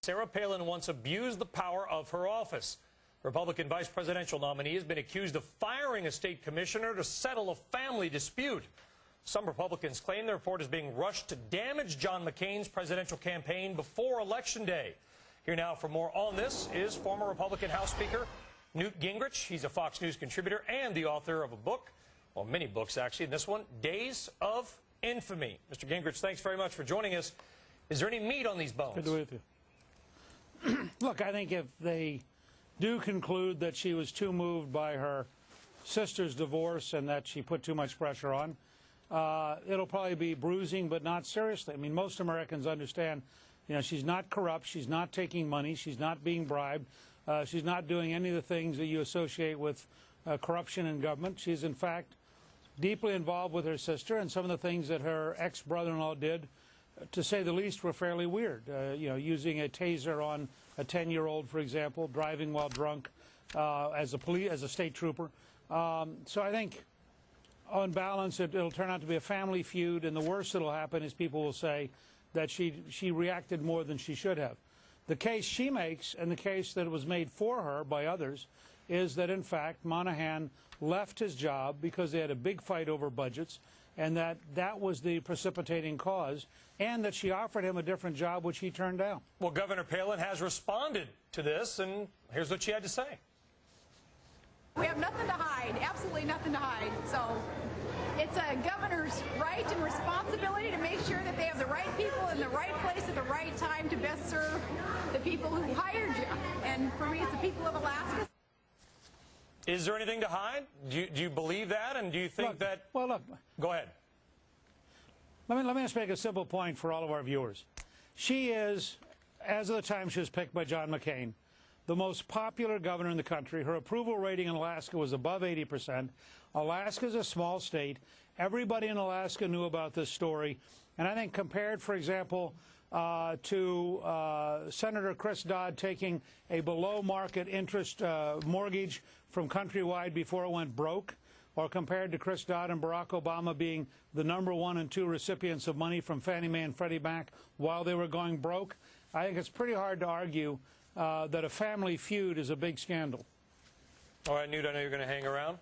Sarah Palin once abused the power of her office. The Republican vice presidential nominee has been accused of firing a state commissioner to settle a family dispute. Some Republicans claim the report is being rushed to damage John McCain's presidential campaign before Election Day. Here now for more on this is former Republican House Speaker Newt Gingrich. He's a Fox News contributor and the author of a book, well, many books actually, and this one, Days of Infamy. Mr. Gingrich, thanks very much for joining us. Is there any meat on these bones? Good to be with you. Look, I think if they do conclude that she was too moved by her sister's divorce and that she put too much pressure on, it'll probably be bruising, but not seriously. I mean, most Americans understand, you know, she's not corrupt, she's not taking money, she's not being bribed, she's not doing any of the things that you associate with corruption in government. She's, in fact, deeply involved with her sister, and some of the things that her ex-brother-in-law did, to say the least, were fairly weird. You know, using a taser on a 10-year-old, for example, driving while drunk as a state trooper. So I think, on balance, it'll turn out to be a family feud, and the worst that'll happen is people will say that she reacted more than she should have. The case she makes, and the case that was made for her by others, is that, in fact, Monahan left his job because they had a big fight over budgets, and that was the precipitating cause, and that she offered him a different job, which he turned down. Well, Governor Palin has responded to this, and here's what she had to say. We have nothing to hide, absolutely nothing to hide. So it's a governor's right and responsibility to make sure that they have the right people in the right place at the right time to best serve the people who hired you. And for me, it's the people of Alaska. Is there anything to hide? Do you believe that? And do you think that... Well, look. Go ahead. Let me just make a simple point for all of our viewers. She is, as of the time she was picked by John McCain, the most popular governor in the country. Her approval rating in Alaska was above 80%. Alaska is a small state. Everybody in Alaska knew about this story. And I think compared, for example, to Senator Chris Dodd taking a below-market interest mortgage from Countrywide before it went broke, or compared to Chris Dodd and Barack Obama being the #1 and 2 recipients of money from Fannie Mae and Freddie Mac while they were going broke, I think it's pretty hard to argue that a family feud is a big scandal. All right, Newt, I know you're going to hang around.